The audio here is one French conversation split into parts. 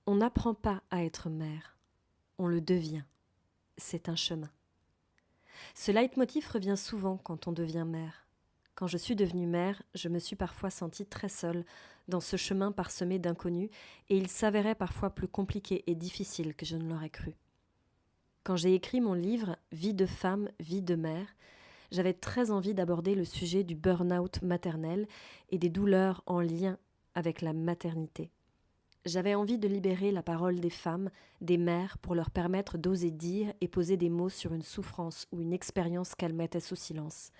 On n'apprend pas à être mère, on le devient. C'est un chemin. Ce leitmotiv revient souvent quand on devient mère. Quand je suis devenue mère, je me suis parfois sentie très seule dans ce chemin parsemé d'inconnus et il s'avérait parfois plus compliqué et difficile que je ne l'aurais cru. Quand j'ai écrit mon livre Vie de femme, vie de mère, j'avais très envie d'aborder le sujet du burn-out maternel et des douleurs en lien avec la maternité. J'avais envie de libérer la parole des femmes, des mères, pour leur permettre d'oser dire et poser des mots sur une souffrance ou une expérience qu'elles mettaient sous silence.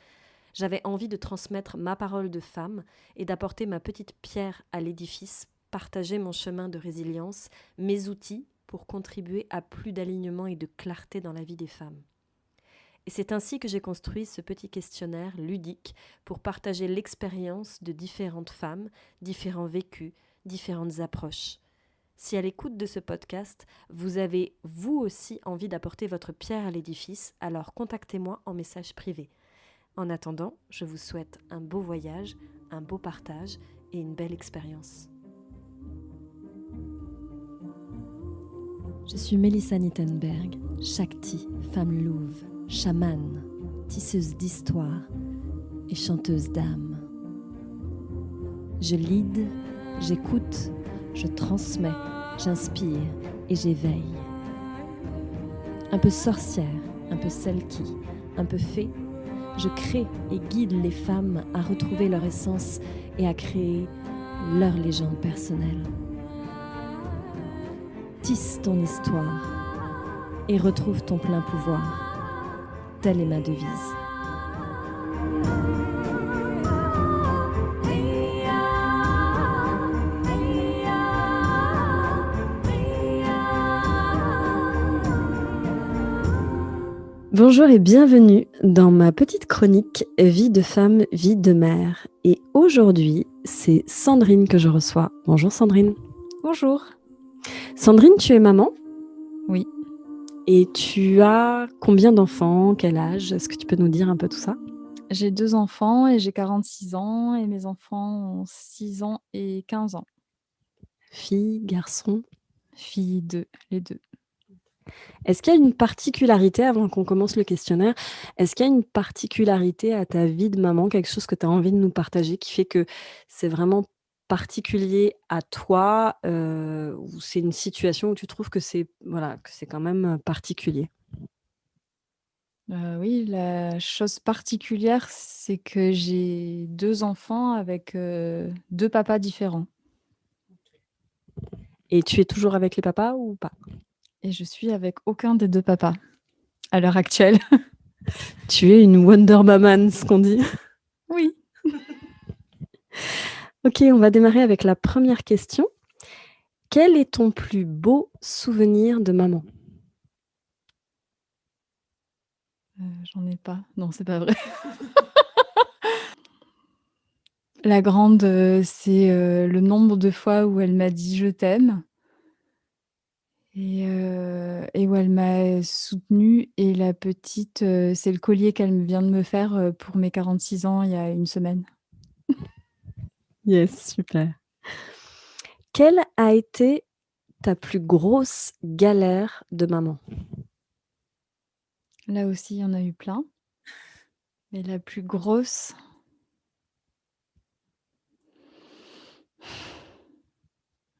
J'avais envie de transmettre ma parole de femme et d'apporter ma petite pierre à l'édifice, partager mon chemin de résilience, mes outils pour contribuer à plus d'alignement et de clarté dans la vie des femmes. Et c'est ainsi que j'ai construit ce petit questionnaire ludique pour partager l'expérience de différentes femmes, différents vécus, différentes approches. Si à l'écoute de ce podcast, vous avez vous aussi envie d'apporter votre pierre à l'édifice, alors contactez-moi en message privé. En attendant, je vous souhaite un beau voyage, un beau partage et une belle expérience. Je suis Mélissa Nittenberg, Shakti, femme louve, chamane, tisseuse d'histoire et chanteuse d'âme. Je lead, j'écoute, je transmets, j'inspire et j'éveille. Un peu sorcière, un peu celle qui, un peu fée, je crée et guide les femmes à retrouver leur essence et à créer leur légende personnelle. Tisse ton histoire et retrouve ton plein pouvoir. Telle est ma devise. Bonjour et bienvenue dans ma petite chronique Vie de femme, vie de mère. Et aujourd'hui, c'est Sandrine que je reçois. Bonjour Sandrine. Bonjour. Sandrine, tu es maman Oui. et tu as combien d'enfants, quel âge? Est-ce que tu peux nous dire un peu tout ça? J'ai 2 enfants et j'ai 46 ans et mes enfants ont 6 ans et 15 ans. Fille, garçon? Filles 2, les 2. Est-ce qu'il y a une particularité, avant qu'on commence le questionnaire, est-ce qu'il y a une particularité à ta vie de maman, quelque chose que tu as envie de nous partager qui fait que c'est vraiment particulier à toi, ou c'est une situation où tu trouves que c'est voilà, que c'est quand même, particulier? Oui, la chose particulière, c'est que j'ai 2 enfants avec, 2 papas différents Et tu es toujours avec les papas ou pas? et je suis avec aucun des 2 papas à l'heure actuelle. Tu es une Wonder Maman, ce qu'on dit. Oui. OK, on va démarrer avec la première question. Quel est ton plus beau souvenir de maman? J'en ai pas. Non, c'est pas vrai. La grande, c'est, le nombre de fois où elle m'a dit: «Je t'aime». Et où elle m'a soutenue et la petite, c'est le collier qu'elle vient de me faire, pour mes 46 ans il y a une semaine. Yes, super. Quelle a été ta plus grosse galère de maman? Là aussi, il y en a eu plein, mais la plus grosse,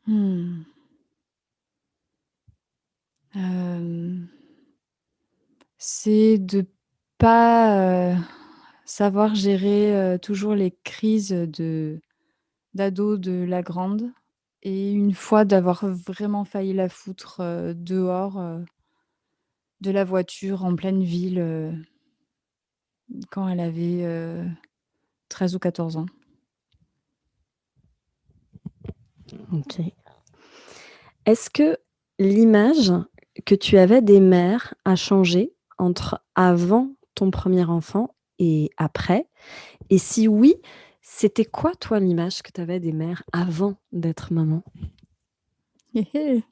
mmh, hem, c'est de pas, savoir gérer, toujours les crises d'ado de la grande et une fois d'avoir vraiment failli la foutre, dehors, de la voiture en pleine ville, quand elle avait, 13 ou 14 ans. OK. Est-ce que l'image que tu avais des mères a changé entre avant ton premier enfant et après? Et si oui, c'était quoi toi l'image que tu avais des mères avant d'être maman? Hé hé!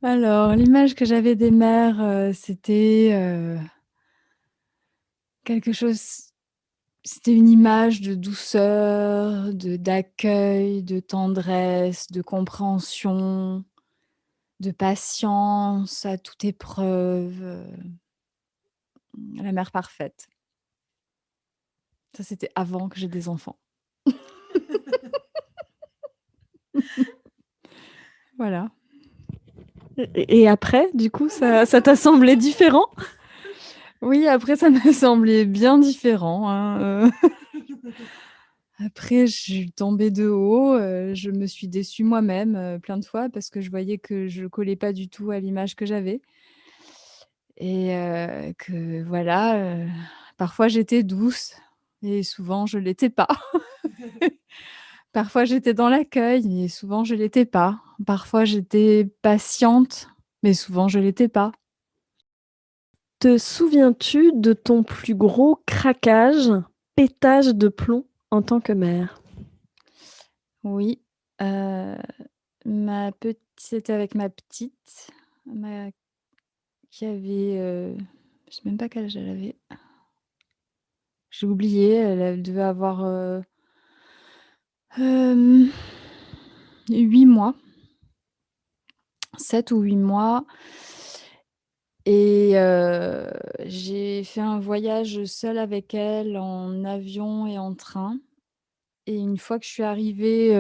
Alors, l'image que j'avais des mères, c'était, quelque chose C'était une image de douceur, d'accueil, de tendresse, de compréhension, de patience à toute épreuve, la mère parfaite. Ça, c'était avant que j'aie des enfants. Voilà. Et après, du coup, ça t'a semblé différent? Oui, après ça m'a semblé bien différent, hein, Après je suis tombée de haut, je me suis déçue moi-même, plein de fois parce que je voyais que je collais pas du tout à l'image que j'avais et que voilà, parfois j'étais douce et souvent je l'étais pas. Parfois j'étais dans l'accueil et souvent je l'étais pas. Parfois j'étais patiente, mais souvent je l'étais pas. Te souviens-tu de ton plus gros craquage, pétage de plomb en tant que mère? Oui, heu, ma pet c'était avec ma petite, ma qui avait, je sais même pas quel âge elle avait. J'ai oublié, elle devait avoir, hem, 8 mois, 7 ou 8 mois et j'ai fait un voyage seule avec elle en avion et en train et une fois que je suis arrivée,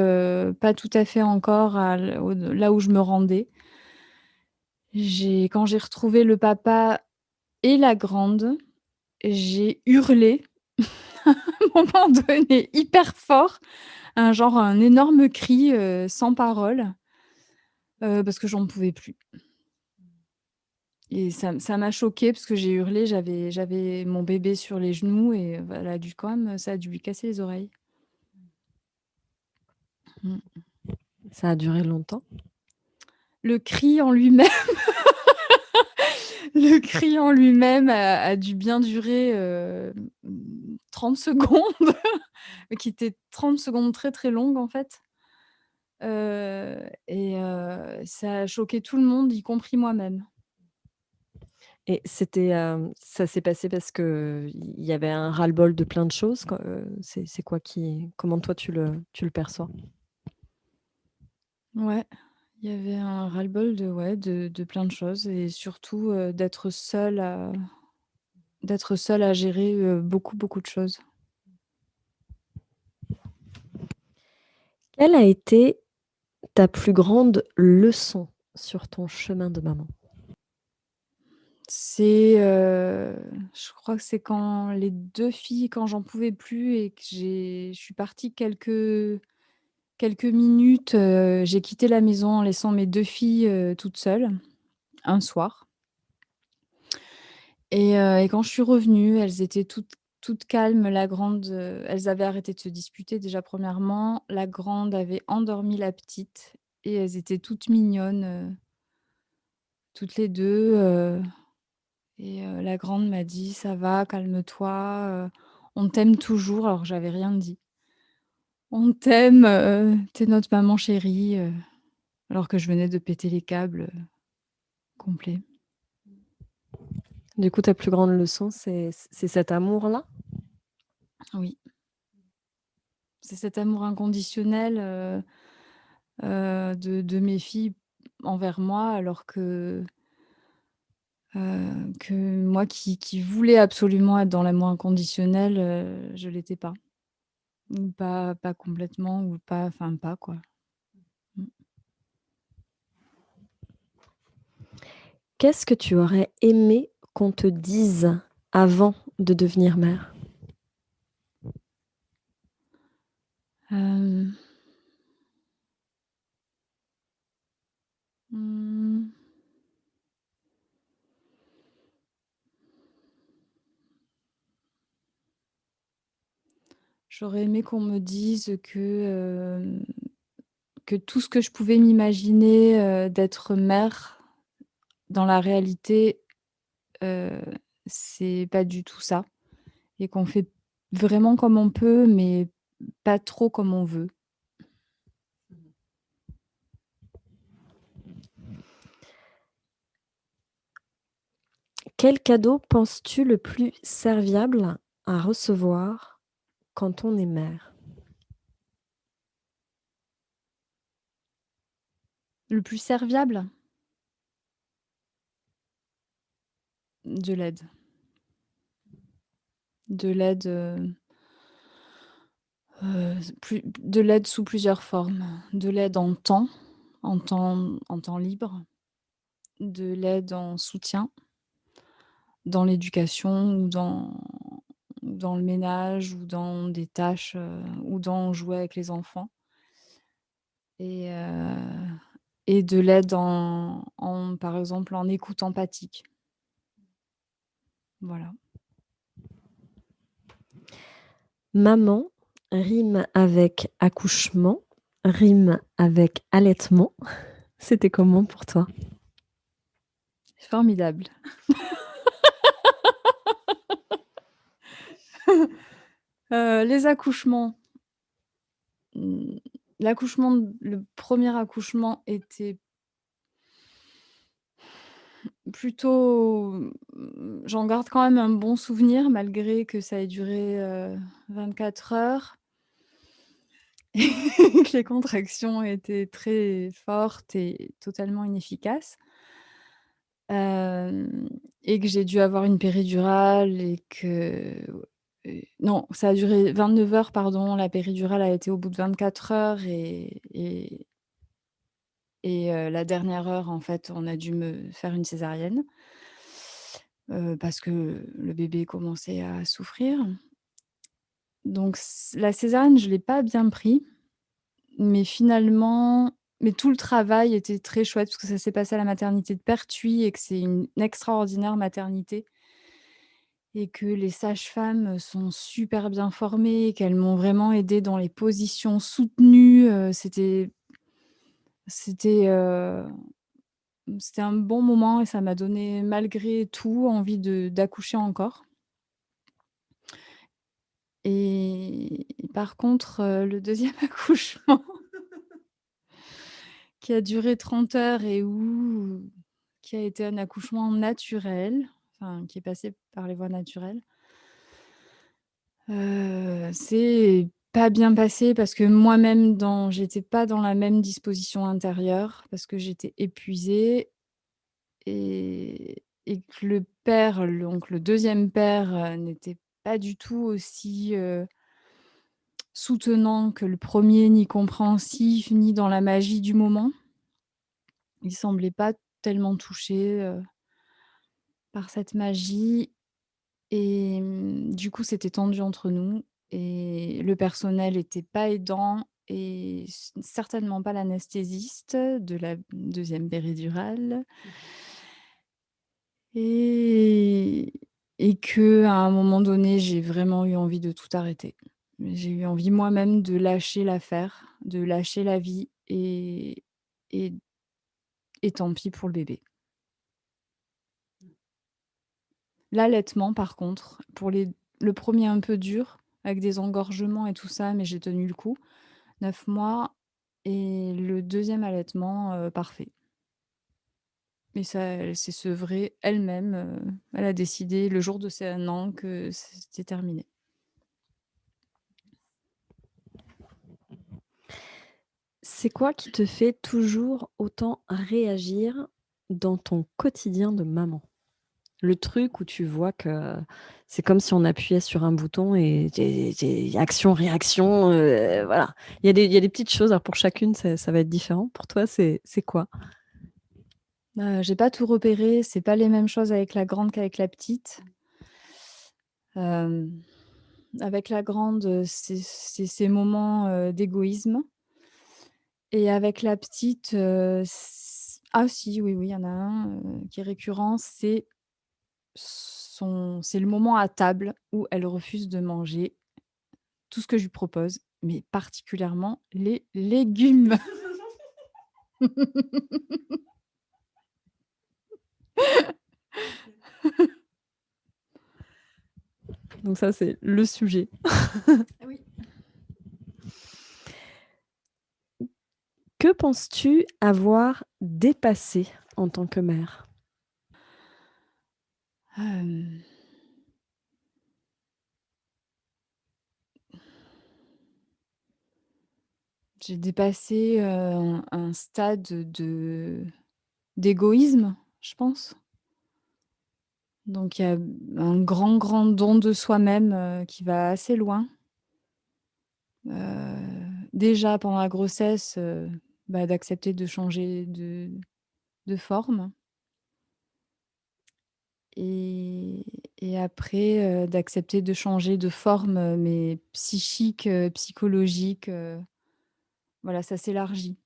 pas tout à fait encore à l au là où je me rendais, quand j'ai retrouvé le papa et la grande, j'ai hurlé à un moment donné hyper fort, un énorme cri, sans paroles, parce que j'en pouvais plus et ça m'a choquée parce que j'ai hurlé, j'avais mon bébé sur les genoux et elle a dû quand même ça a dû lui casser les oreilles. Mmh. Ça a duré longtemps? Le cri en lui-même le cri en lui-même a dû bien durer, 30 secondes, mais qui étaient 30 secondes très, très longues en fait, et ça a choqué tout le monde, y compris moi-même. Et c'était, ça s'est passé parce qu'il y avait un ras-le-bol de plein de choses? C'est quoi qui comment toi tu le perçois? Ouais, il y avait un ras-le-bol de ouais, de plein de choses et surtout, d'être seule à gérer, beaucoup, beaucoup de choses. Quelle a été ta plus grande leçon sur ton chemin de maman? C'est, je crois que c'est quand les 2 filles quand j'en pouvais plus et que je suis partie quelques minutes, j'ai quitté la maison en laissant mes 2 filles, toutes seules, un soir et quand je suis revenue, elles étaient toutes calmes. La grande, elles avaient arrêté de se disputer déjà premièrement. La grande avait endormi la petite et elles étaient toutes mignonnes, toutes les 2. Et la grande m'a dit: «Ça va, calme-toi, on t'aime toujours», alors que j'avais rien dit. «On t'aime, tu notre maman chérie», alors que je venais de péter les câbles, complets. Du coup, ta plus grande leçon, c'est cet amour-là? Oui, c'est cet amour inconditionnel, de mes filles envers moi, alors que moi qui voulais absolument être dans l'amour inconditionnel, je l'étais pas. Ou pas complètement ou pas enfin pas quoi. Mmh. Qu'est-ce que tu aurais aimé qu'on te dise avant de devenir mère? Hem Mmh. J'aurais aimé qu'on me dise que tout ce que je pouvais m'imaginer, d'être mère, dans la réalité, heu, c'est pas du tout ça et qu'on fait vraiment comme on peut, mais pas trop comme on veut. Quel cadeau penses-tu le plus serviable à recevoir quand on est mère? Le plus serviable? De l'aide. De l'aide, plus de l'aide sous plusieurs formes. De l'aide en temps libre, de l'aide en soutien, dans l'éducation ou dans le ménage ou dans des tâches, ou dans jouer avec les enfants et heu et de l'aide par exemple, en écoute empathique. Voilà. Maman rime avec accouchement, rime avec allaitement. C'était comment pour toi? Formidable. Les accouchements, mmh, le premier accouchement était plutôt, j'en garde quand même un bon souvenir malgré que ça ait duré, 24 heures et que les contractions étaient très fortes et totalement inefficaces. Hem et que j'ai dû avoir une péridurale et que non, ça a duré 29 heures, pardon. La péridurale a été au bout de 24 heures et la dernière heure, en fait, on a dû me faire une césarienne, parce que le bébé commençait à souffrir. Donc la césarienne, je l'ai pas bien pris, mais tout le travail était très chouette parce que ça s'est passé à la maternité de Pertuis et que c'est une extraordinaire maternité et que les sages-femmes sont super bien formées, qu'elles m'ont vraiment aidée dans les positions soutenues, c'était, c'était un bon moment et ça m'a donné malgré tout envie d'accoucher encore et par contre, le deuxième accouchement qui a duré 30 heures qui a été un accouchement naturel, enfin qui est passé par les voies naturelles. C'est pas bien passé parce que moi-même j'étais pas dans la même disposition intérieure parce que j'étais épuisée et que le père, donc le deuxième père, n'était pas du tout aussi, soutenant que le premier, ni compréhensif, ni dans la magie du moment. Il semblait pas tellement touché, par cette magie et du coup, c'était tendu entre nous et le personnel était pas aidant et certainement pas l'anesthésiste de la deuxième péridurale et qu'à un moment donné, j'ai vraiment eu envie de tout arrêter. J'ai eu envie moi-même de lâcher l'affaire, de lâcher la vie et tant pis pour le bébé. L'allaitement par contre, le premier un peu dur, avec des engorgements et tout ça, mais j'ai tenu le coup, 9 mois et le deuxième allaitement, parfait. Mais ça, elle s'est sevrée elle-même, elle a décidé le jour de ses 1 an que c'était terminé. C'est quoi qui te fait toujours autant réagir dans ton quotidien de maman? Le truc où tu vois que c'est comme si on appuyait sur un bouton et action, réaction, voilà. Il y a des petites choses, alors pour chacune, ça va être différent. Pour toi, c'est quoi? J'ai pas tout repéré, c'est pas les mêmes choses avec la grande qu'avec la petite. Hem, Avec la grande, c'est ces moments, d'égoïsme et avec la petite, ah si, oui, oui, il y en a un, qui est récurrent, c'est le moment à table où elle refuse de manger tout ce que je lui propose, mais particulièrement les légumes. Donc ça, c'est le sujet. Oui. Que penses-tu avoir dépassé en tant que mère? Hem, j'ai dépassé, un stade d'égoïsme, je pense. Donc il y a un grand, grand don de soi-même, qui va assez loin. Déjà pendant la grossesse, d'accepter de changer de forme et après, d'accepter de changer de forme, mais psychique, psychologique, voilà, ça s'élargit.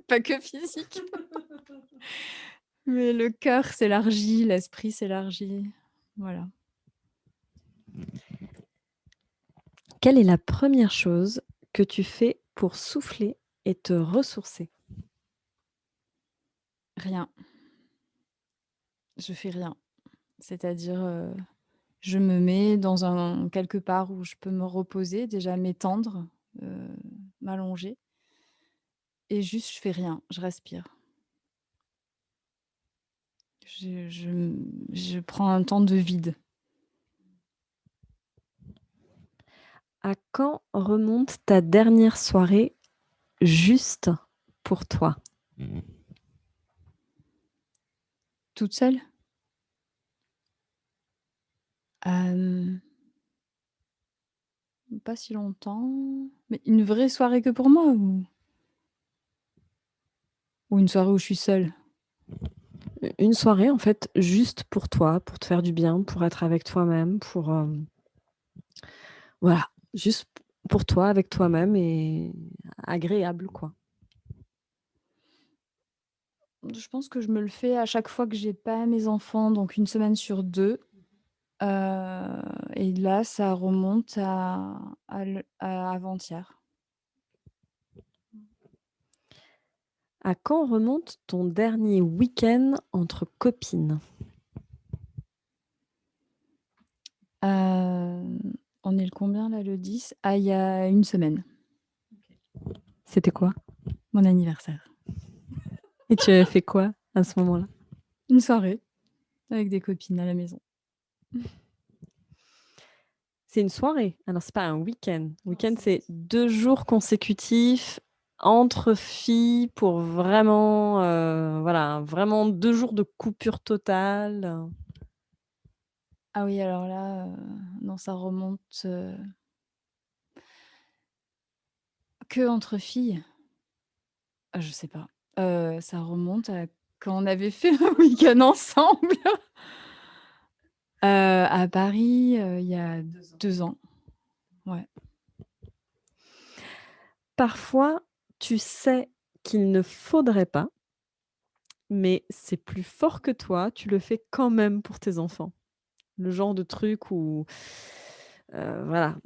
Pas que physique, mais le cœur s'élargit, l'esprit s'élargit, voilà. Quelle est la première chose que tu fais pour souffler et te ressourcer? Rien, je fais rien. C'est-à-dire, je me mets dans un quelque part où je peux me reposer, déjà m'étendre, heu, m'allonger et juste je fais rien, je respire. Je prends un temps de vide. À quand remonte ta dernière soirée juste pour toi? Toute seule? Hem, Pas si longtemps, mais une vraie soirée que pour moi ou une soirée où je suis seule? Une soirée en fait juste pour toi, pour te faire du bien, pour être avec toi-même, pour, voilà, juste pour toi, avec toi-même et agréable quoi. Je pense que je me le fais à chaque fois que j'ai pas mes enfants, donc une semaine sur 2. Et là, ça remonte à avant-hier. À quand remonte ton dernier week-end entre copines? On est le combien là? Le 10? Ah, il y a une semaine, C'était quoi? mon anniversaire. Et tu avais fait quoi à ce moment-là? Une soirée avec des copines à la maison. C'est une soirée? Alors c'est pas un week-end. Week-end, c'est 2 jours consécutifs entre filles pour vraiment, voilà, vraiment 2 jours de coupure totale. Ah oui, alors là, non, ça remonte, que entre filles? Ah, je sais pas. Ça remonte à quand on avait fait un week-end ensemble, à Paris, il y a 2 ans. Ouais. Parfois, tu sais qu'il ne faudrait pas, mais c'est plus fort que toi, tu le fais quand même pour tes enfants. Le genre de truc où, voilà,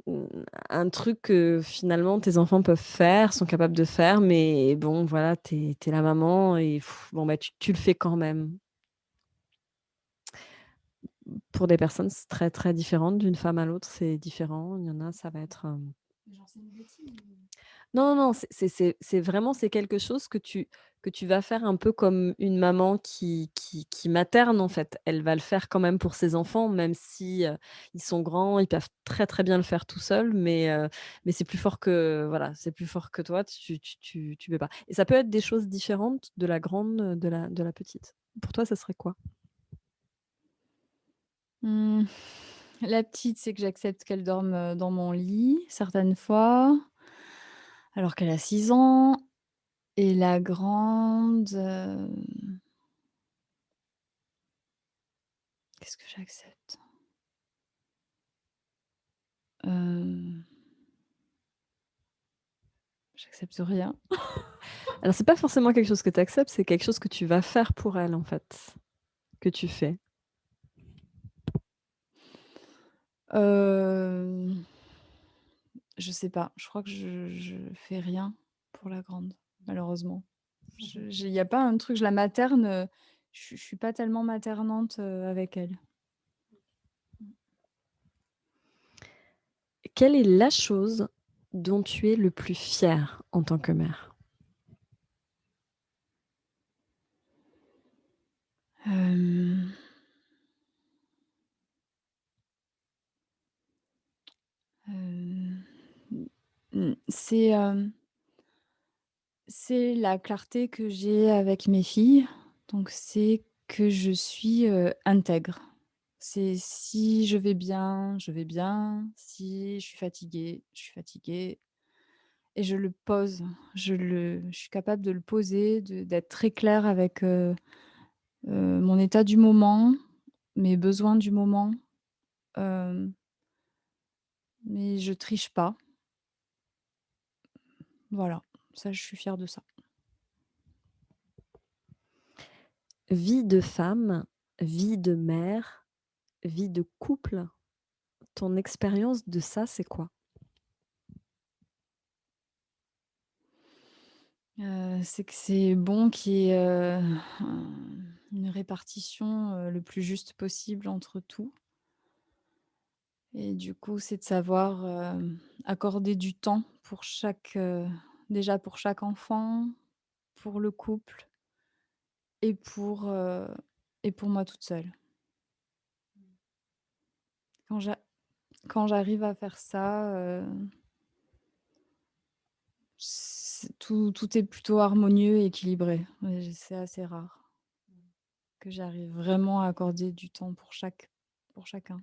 un truc que finalement tes enfants peuvent faire, sont capables de faire, mais bon voilà, tu es la maman et bon, bah, tu le fais quand même. Pour des personnes, c'est très, très différent. D'une femme à l'autre, c'est différent. Il y en a, ça va être, Genre c'est une bêtise ou? non, non, non, c'est vraiment c'est quelque chose que tu vas faire un peu comme une maman qui materne, en fait. Elle va le faire quand même pour ses enfants, même si, ils sont grands, ils peuvent très, très bien le faire tout seuls, mais c'est plus fort que voilà, c'est plus fort que toi, tu peux pas et ça peut être des choses différentes de la grande, de la petite. Pour toi, ça serait quoi? Mmh, la petite, c'est que j'accepte qu'elle dorme, dans mon lit, certaines fois, alors qu'elle a 6 ans et la grande, qu'est-ce que j'accepte? Hem, J'accepte rien. Alors c'est pas forcément quelque chose que tu acceptes, c'est quelque chose que tu vas faire pour elle, en fait, que tu fais. Hem, je sais pas, je crois que je fais rien pour la grande, malheureusement. Il y a pas un truc, je la materne, je suis pas tellement maternante, avec elle. Quelle est la chose dont tu es le plus fier en tant que mère? Hem, hem C'est la clarté que j'ai avec mes filles, donc c'est que je suis, intègre. C'est si je vais bien, je vais bien, si je suis fatiguée, je suis fatiguée et je le pose. Je suis capable de le poser, d'être très claire avec, mon état du moment, mes besoins du moment, hem, mais je triche pas. Voilà, ça je suis fière de ça. Vie de femme, vie de mère, vie de couple, ton expérience de ça, c'est quoi? C'est que c'est bon qu'il y ait, une répartition, le plus juste possible entre tout et du coup, c'est de savoir, accorder du temps pour chaque, déjà pour chaque enfant, pour le couple et pour moi toute seule. Quand j'a quand j'arrive à faire ça, tout est plutôt harmonieux et équilibré. Ouais, c'est assez rare que j'arrive vraiment à accorder du temps pour chacun.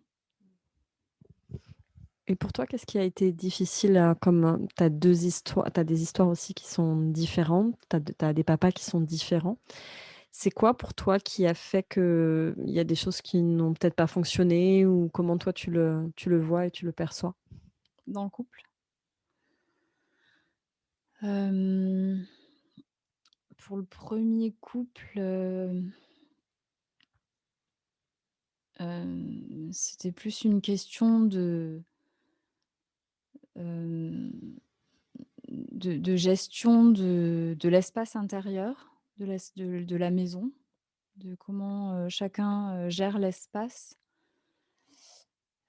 Et pour toi, qu'est-ce qui a été difficile, comme, tu as des histoires aussi qui sont différentes, tu as des papas qui sont différents. C'est quoi pour toi qui a fait qu'il y a des choses qui n'ont peut-être pas fonctionné ou comment toi tu le vois et tu le perçois? Dans le couple? Hem, pour le premier couple, c'était plus une question hem, de gestion de l'espace intérieur, de la maison, de comment, chacun, gère l'espace.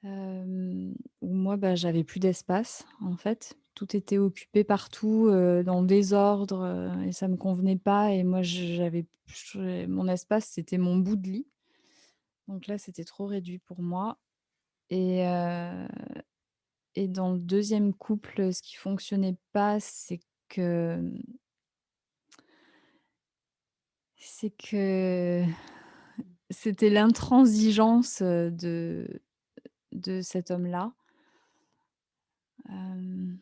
Où moi, bah, j'avais plus d'espace, en fait. Tout était occupé partout, dans le désordre, et ça me convenait pas et moi mon espace, c'était mon bout de lit. Donc là, c'était trop réduit pour moi et heu et dans le deuxième couple, ce qui fonctionnait pas, c'est que c'était l'intransigeance, de cet homme-là. Hem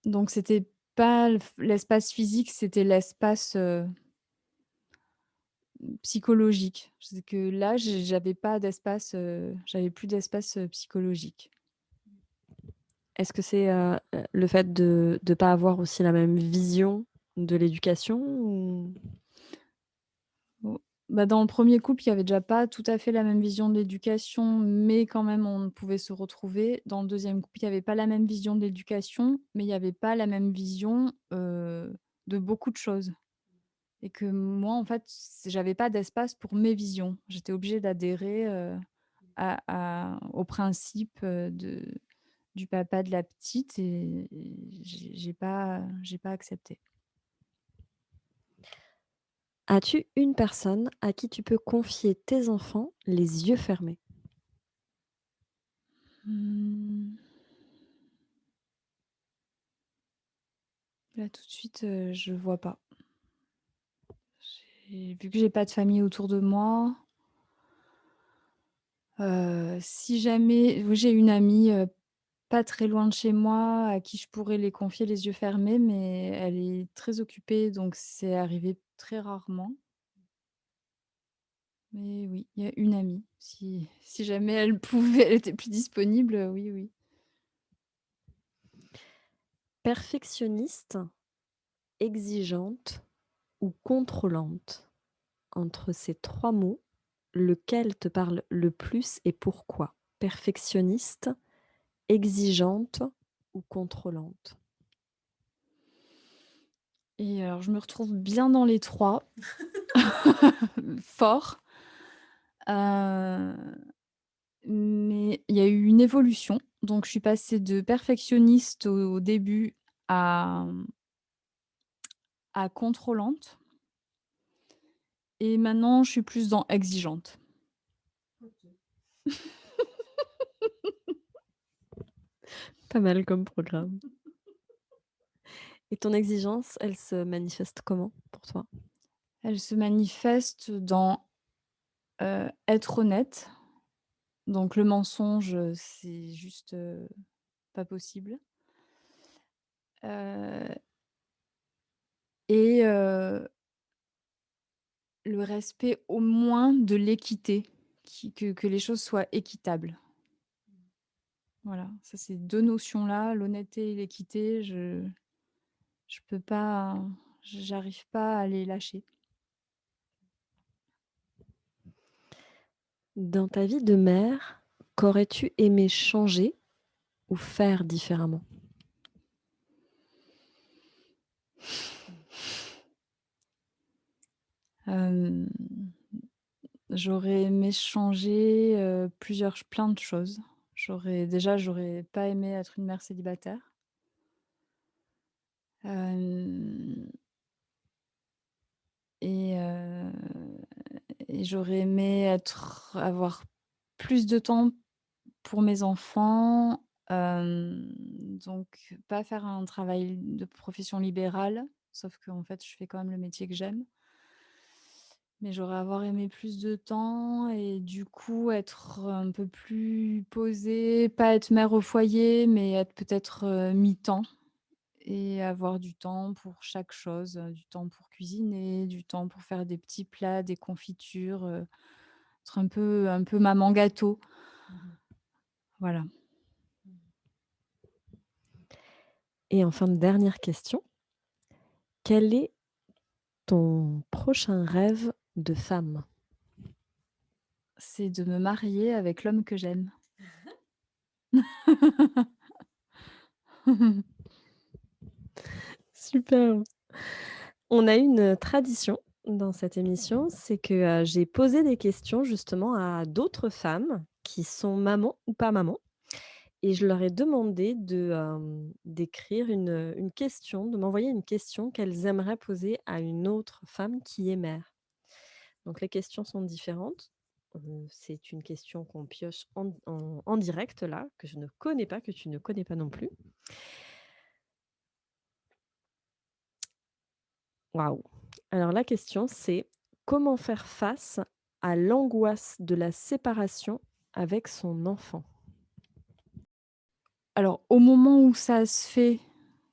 Donc c'était pas l'espace physique, c'était l'espace, psychologique. C'est que là, j'avais plus d'espace, psychologique. Est-ce que c'est, le fait de pas avoir aussi la même vision de l'éducation ou? O Bah, dans le premier couple, il y avait déjà pas tout à fait la même vision de l'éducation, mais quand même on pouvait se retrouver. Dans le deuxième couple, il y avait pas la même vision de l'éducation, mais il y avait pas la même vision, de beaucoup de choses. Et que moi, en fait, j'avais pas d'espace pour mes visions. J'étais obligée d'adhérer, au principe, du papa de la petite et j'ai pas accepté. As-tu une personne à qui tu peux confier tes enfants les yeux fermés? Mmh, là, tout de suite, je vois pas. Vu que j'ai pas de famille autour de moi, si jamais oui, j'ai une amie, pas très loin de chez moi, à qui je pourrais les confier les yeux fermés, mais elle est très occupée, donc c'est arrivé très rarement. Mais oui, il y a une amie, si jamais elle était plus disponible, oui, oui. Perfectionniste, exigeante ou contrôlante? Entre ces 3 mots, lequel te parle le plus et pourquoi? Perfectionniste, exigeante ou contrôlante? Et alors je me retrouve bien dans les 3, fort, heu, mais il y a eu une évolution. Donc je suis passée de perfectionniste au début à, à contrôlante et maintenant je suis plus dans exigeante. Pas mal comme programme. Et ton exigence, elle se manifeste comment pour toi? Elle se manifeste dans, être honnête. Donc le mensonge, c'est juste, pas possible. Heu et le respect au moins de l'équité, que les choses soient équitables. Voilà, ça c'est 2 notions-là, l'honnêteté et l'équité, je peux pas, j'arrive pas à les lâcher. Dans ta vie de mère, qu'aurais-tu aimé changer ou faire différemment? Hem, J'aurais aimé changer, plein de choses. J'aurais pas aimé être une mère célibataire. Hem et heu et j'aurais aimé avoir plus de temps pour mes enfants, donc pas faire un travail de profession libérale, sauf qu'en fait, je fais quand même le métier que j'aime. Mais j'aurais avoir aimé plus de temps et du coup être un peu plus posée, pas être mère au foyer, mais être peut-être, mi-temps et avoir du temps pour chaque chose, du temps pour cuisiner, du temps pour faire des petits plats, des confitures, être un peu maman gâteau, voilà. Et enfin, dernière question, quel est ton prochain rêve de femme? C'est de me marier avec l'homme que j'aime. Super. On a une tradition dans cette émission, c'est que, j'ai posé des questions justement à d'autres femmes qui sont mamans ou pas mamans et je leur ai demandé d'écrire une question, de m'envoyer une question qu'elles aimeraient poser à une autre femme qui est mère. Donc les questions sont différentes. C'est une question qu'on pioche en direct là, que je ne connais pas, que tu ne connais pas non plus. Waouh! Alors la question c'est: comment faire face à l'angoisse de la séparation avec son enfant? Alors au moment où ça se fait,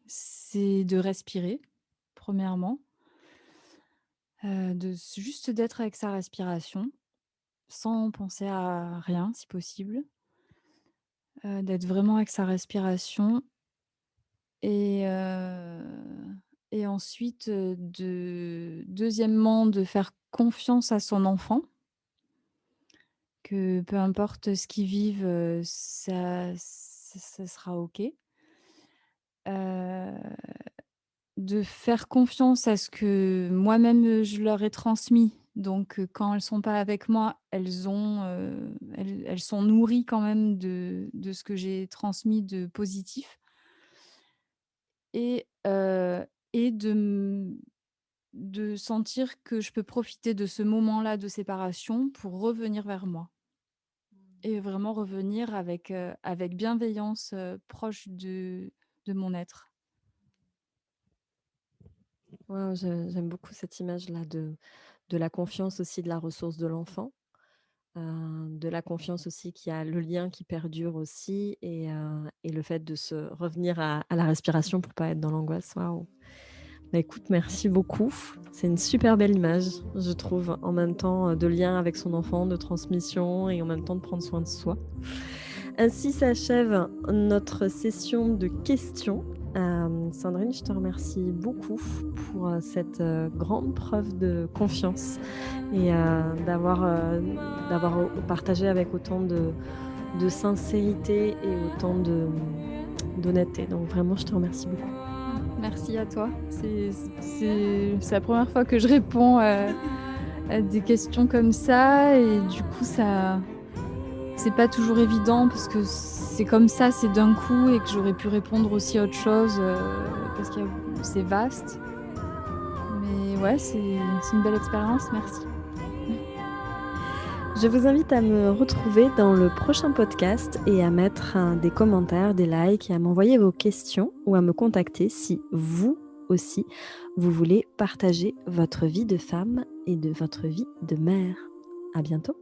c'est de respirer, premièrement, juste d'être avec sa respiration, sans penser à rien si possible, d'être vraiment avec sa respiration et ensuite, deuxièmement, de faire confiance à son enfant, que peu importe ce qu'ils vivent, ça sera OK. Heu, de faire confiance à ce que moi-même, je leur ai transmis. Donc quand elles sont pas avec moi, elles sont nourries quand même de ce que j'ai transmis de positif et de sentir que je peux profiter de ce moment-là de séparation pour revenir vers moi et vraiment revenir avec bienveillance, proche de mon être. Waouh, j'aime beaucoup cette image-là de la confiance aussi, de la ressource de l'enfant, de la confiance aussi qu'il y a le lien qui perdure aussi et le fait de se revenir à la respiration pour pas être dans l'angoisse. Waouh! Bah, écoute, merci beaucoup. C'est une super belle image, je trouve, en même temps, de lien avec son enfant, de transmission et en même temps de prendre soin de soi. Ainsi s'achève notre session de questions. Sandrine, je te remercie beaucoup pour, cette, grande preuve de confiance et d'avoir partagé avec autant de sincérité et autant d'honnêteté. Donc vraiment, je te remercie beaucoup. Merci à toi. C'est la première fois que je réponds, à des questions comme ça et du coup ça c'est pas toujours évident parce que c'est comme ça, c'est d'un coup et que j'aurais pu répondre aussi à autre chose, parce qu'il y a c'est vaste. Mais ouais, c'est une belle expérience, merci. Je vous invite à me retrouver dans le prochain podcast et à mettre des commentaires, des likes et à m'envoyer vos questions ou à me contacter si vous aussi, vous voulez partager votre vie de femme et de votre vie de mère. À bientôt.